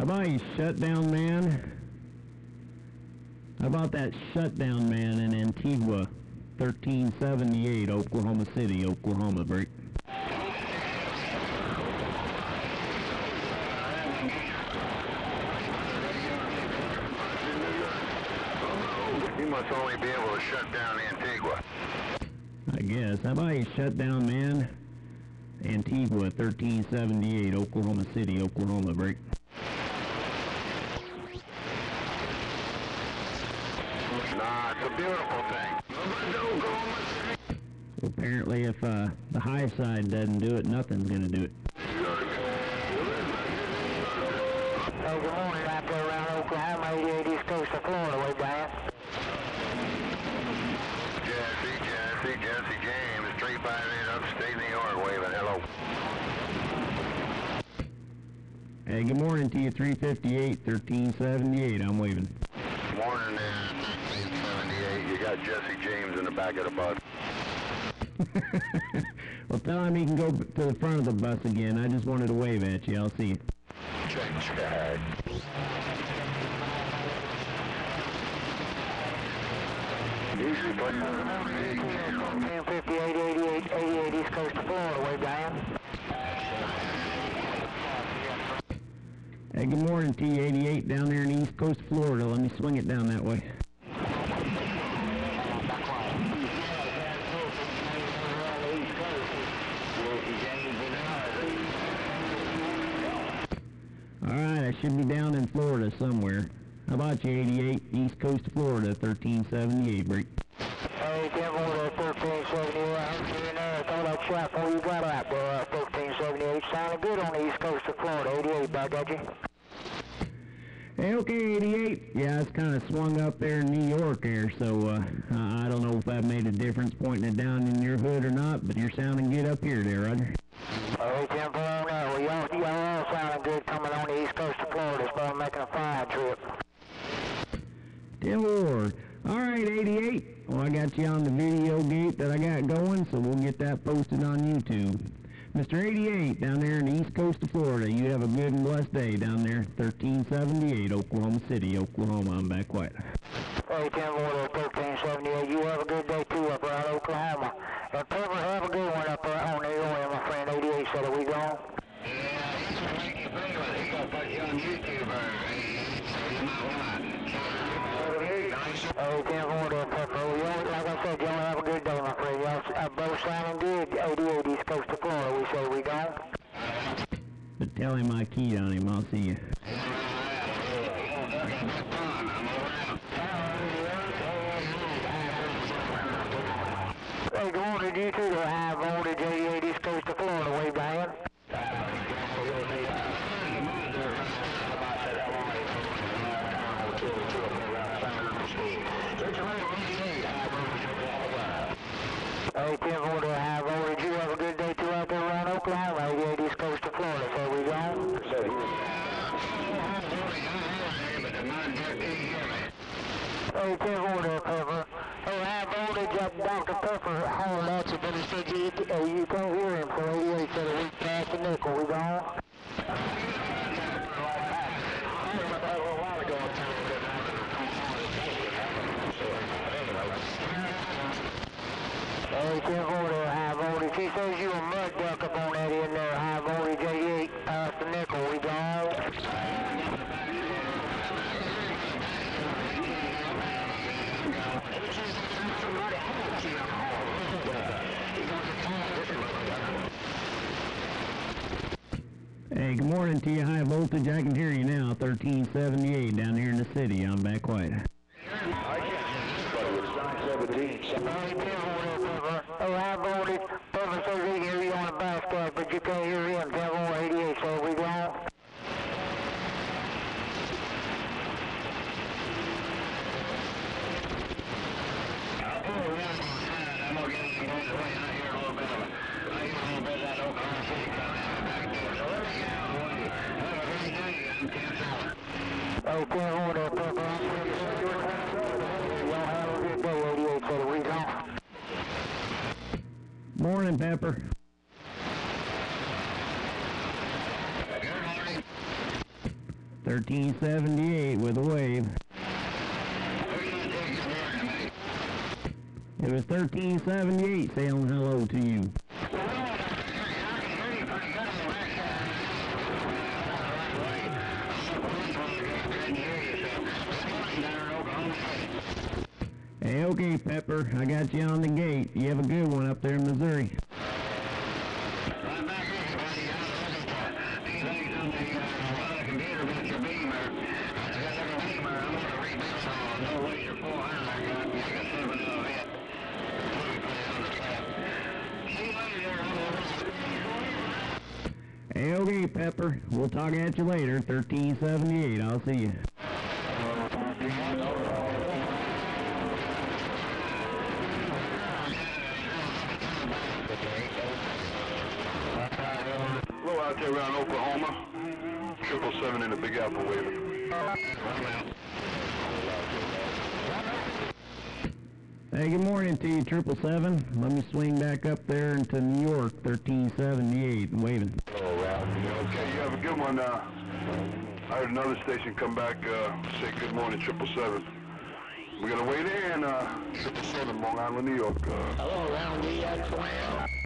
How about you shutdown man? How about that shutdown man in Antigua, 1378, Oklahoma City, Oklahoma, break. You must only be able to shut down Antigua. I guess. How about you shutdown man? Antigua, 1378, Oklahoma City, Oklahoma, break. Nah, it's a beautiful thing. Well, apparently if the high side doesn't do it, nothing's going to do it. Hey, good morning, out there around Oklahoma, 88 East Coast of Florida, way down. Jesse James, 358 upstate New York, waving hello. Hey, good morning to you, 358, 1378, I'm waving. Morning, 1378, you got Jesse James in the back of the bus. Well, tell him he can go to the front of the bus again. I just wanted to wave at you. I'll see you. Check. Easy, please. 1058, 88 East Coast of Florida, way down. Hey, good morning, T88 down there in the East Coast of Florida. Let me swing it down that way. Alright, I should be down in Florida somewhere. How about you, 88, East Coast of Florida, 1378, break. Hey, Denver, 1378, I'm seeing there. I thought I'd shot before you got out there, 1378. Sounded good on the East Coast of Florida, 88, back at you. Hey, okay, 88. Yeah, it's kind of swung up there in New York there, so I don't know if that made a difference pointing it down in your hood or not, but you're sounding good up here there, Roger. Hey, Denver, on there. Well, y'all all sounding good coming on the East Coast of Florida, starting making a fine trip. Dear Lord. Alright, 88. Well, I got you on the video gate that I got going, so we'll get that posted on YouTube. Mr. 88, down there in the East Coast of Florida, you have a good and blessed day down there, 1378, Oklahoma City, Oklahoma. I'm back quiet. Hey, Denver, 1378. You have a good day, too, up around Oklahoma. And Pepper, have a good one up on the area, my friend. 88 said, are we gone? Yeah, he's going to make you famous. He's going to put you on YouTube, so you might want to. Hey, Denver, Pepper. Like I said, y'all have a good day, my friend. Y'all both sounding good. 88 East Coast of Florida, we say we gone. But tell him I keyed on him. I'll see you. Hey, good morning, you two. High voltage 88 East Coast of Florida, way down. Hey, 1040 high voltage. You have a good day too out there around Oklahoma, 88 East Coast of Florida. So we gone? Hey, 1040 Pepper. Hey, high voltage up Dr. Pepper hollering at you, but he said you can't hear him, so 88 said a week past the nickel. We gone? Hey, 1040 high voltage. He says you a mud duck up on that end there, high voltage 88 past the nickel. We gone? Hey, good morning to you, high voltage. I can hear you now, 1378 down here in the city. I'm back quiet. Oh, high voltage. Pepper says he can hear you on the backstep, but you can't hear him. Devil 88, so we gone? Oh, 1040 Pepper. Y'all have a good day, 88, so we gone? Morning, Pepper. 1378 with a wave. It was 1378 saying hello to you. Hey, okay, Pepper, I got you on the gate. You have a good one up there in Missouri. Hey, okay, Pepper, we'll talk at you later. 1378, I'll see you. Hello, out there around Oklahoma. 777 in the Big Apple waving. Hey, good morning to you, 777. Let me swing back up there into New York, 1378, and waving. Okay, you have a good one. I heard another station come back, say good morning, 777. We're gonna wait in, 777, Long Island, New York. Hello, round EX1.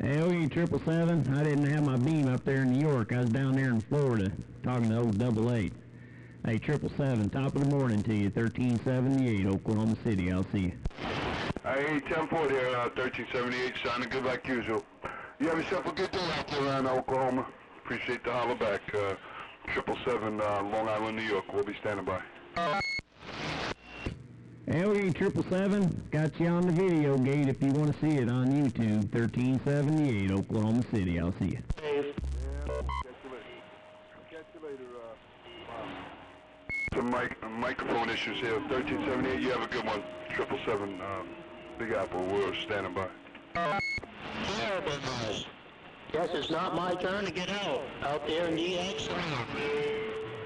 Hey, okay, 777. I didn't have my beam up there in New York. I was down there in Florida, talking to old 88. Hey, 777, top of the morning to you, 1378, Oklahoma City. I'll see you. Hey, 10-4 here, 1378, sounding good like usual. You have yourself a good day out there around Oklahoma. Appreciate the holler back. 777, Long Island, New York. We'll be standing by. Hey, okay, 777. Got you on the video gate if you want to see it on YouTube. 1378, Oklahoma City. I'll see you. Catch you later. Some microphone issues here. 1378, you have a good one. 777, Big Apple. We're standing by. Guess it's not my turn to get out there in the EX.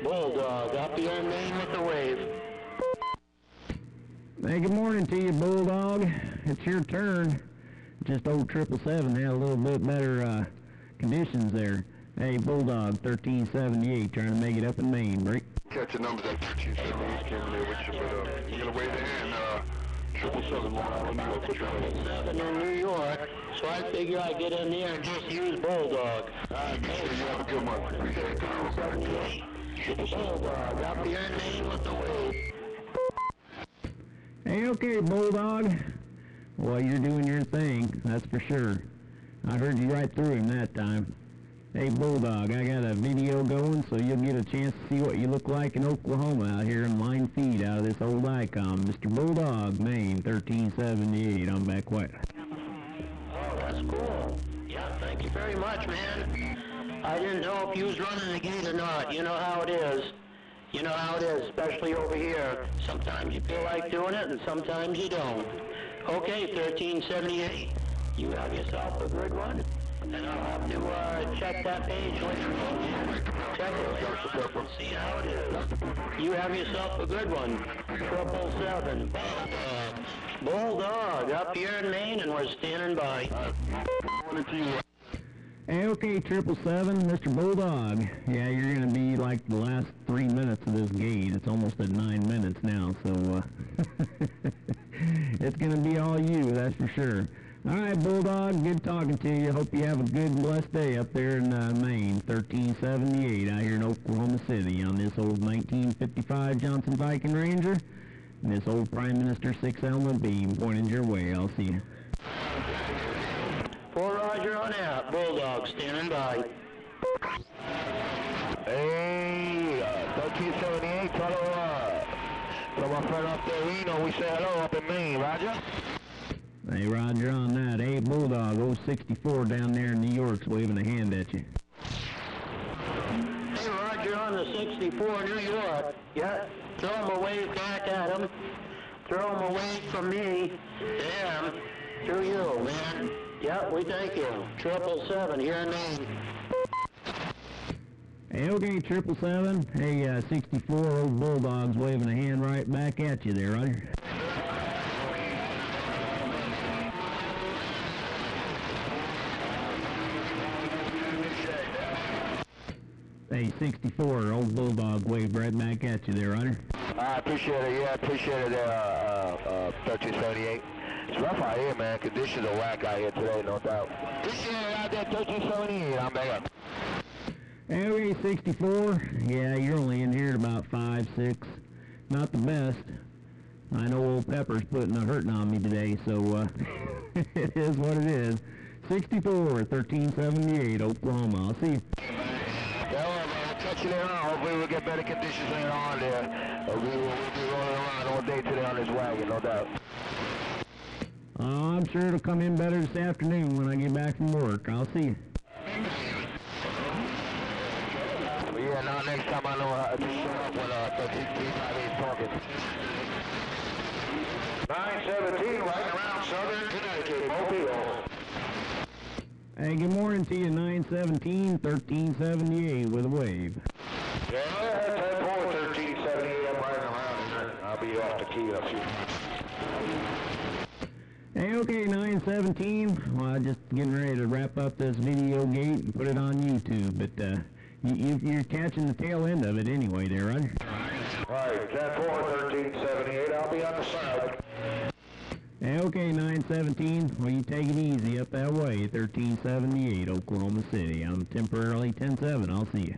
Bulldog, up here in Maine with the wave. Hey, good morning to you, Bulldog. It's your turn. Just old 777 had a little bit better conditions there. Hey, Bulldog, 1378, trying to make it up in Maine. Break. Catch the numbers at 1378 came in there with you, but we're going to wait in 777 Long Island, New York. 7 in New York, so I figure I'd get in there and just use Bulldog. You have a good one. Bulldog, up here in Maine with the wave. Hey, okay, Bulldog. Well, you're doing your thing, that's for sure. I heard you right through him that time. Hey, Bulldog, I got a video going, so you'll get a chance to see what you look like in Oklahoma out here in line feed out of this old icon. Mr. Bulldog, Maine, 1378. I'm back quiet. Oh, that's cool. Yeah, thank you very much, man. I didn't know if you was running the gate or not. You know how it is. You know how it is, especially over here. Sometimes you feel like doing it, and sometimes you don't. Okay, 1378. You have yourself a good one. And I'll have to check that page later on. Check it later on. See how it is. You have yourself a good one. 777. Bulldog up here in Maine, and we're standing by. Hey, okay, 777, Mr. Bulldog. Yeah, you're going to be like the last 3 minutes of this gate. It's almost at 9 minutes now, so it's going to be all you, that's for sure. All right, Bulldog, good talking to you. Hope you have a good and blessed day up there in Maine, 1378, out here in Oklahoma City on this old 1955 Johnson Viking Ranger and this old Prime Minister 6 element beam pointed your way. I'll see you. 4 Roger on out. Bulldog standing by. Hey, 1378, hello, so my friend up there, Reno, we say hello up in Maine, Roger? Hey, Roger on that. Hey, Bulldog, 064 down there in New York's waving a hand at you. Hey, Roger on the 64 New York. Yeah, throw him a wave back at him. Throw him away from me to him, to you, man. Yeah, we thank you. 777 here in Maine. Hey, okay, 777. Hey, 64 old Bulldogs waving a hand right back at you there, Roger. Hey, 64, old Bulldog waved right back at you there, Runner. I appreciate it, yeah, I appreciate it there, 1378. It's rough out here, man. Conditions are whack out here today, no doubt. Appreciate it out there, 1378. I'm back up. Okay, 64. Yeah, you're only in here at about 5, 6. Not the best. I know old Pepper's putting a hurting on me today, so it is what it is. 64, 1378, Oklahoma. I'll see you. Yeah, well, we'll catch you later on. Hopefully we'll get better conditions later on there. We'll be rolling around all day today on this wagon, no doubt. I'm sure it'll come in better this afternoon when I get back from work. I'll see you. But yeah, now next time I know how to shut up when 1358 is talking. 917 right around Southern Connecticut, Mobile. Hey, good morning to you, 917, 1378 with a wave. Yeah, 10-4, 1378, I'm riding around here. I'll be off the key in a few minutes. Hey, okay, 917. Well, I'm just getting ready to wrap up this video gate and put it on YouTube, but you're catching the tail end of it anyway there, right? Right, 10-4, 1378, I'll be on the side. Hey, okay, 917. Well, you take it easy up that way, 1378, Oklahoma City. I'm temporarily 10-7. I'll see you.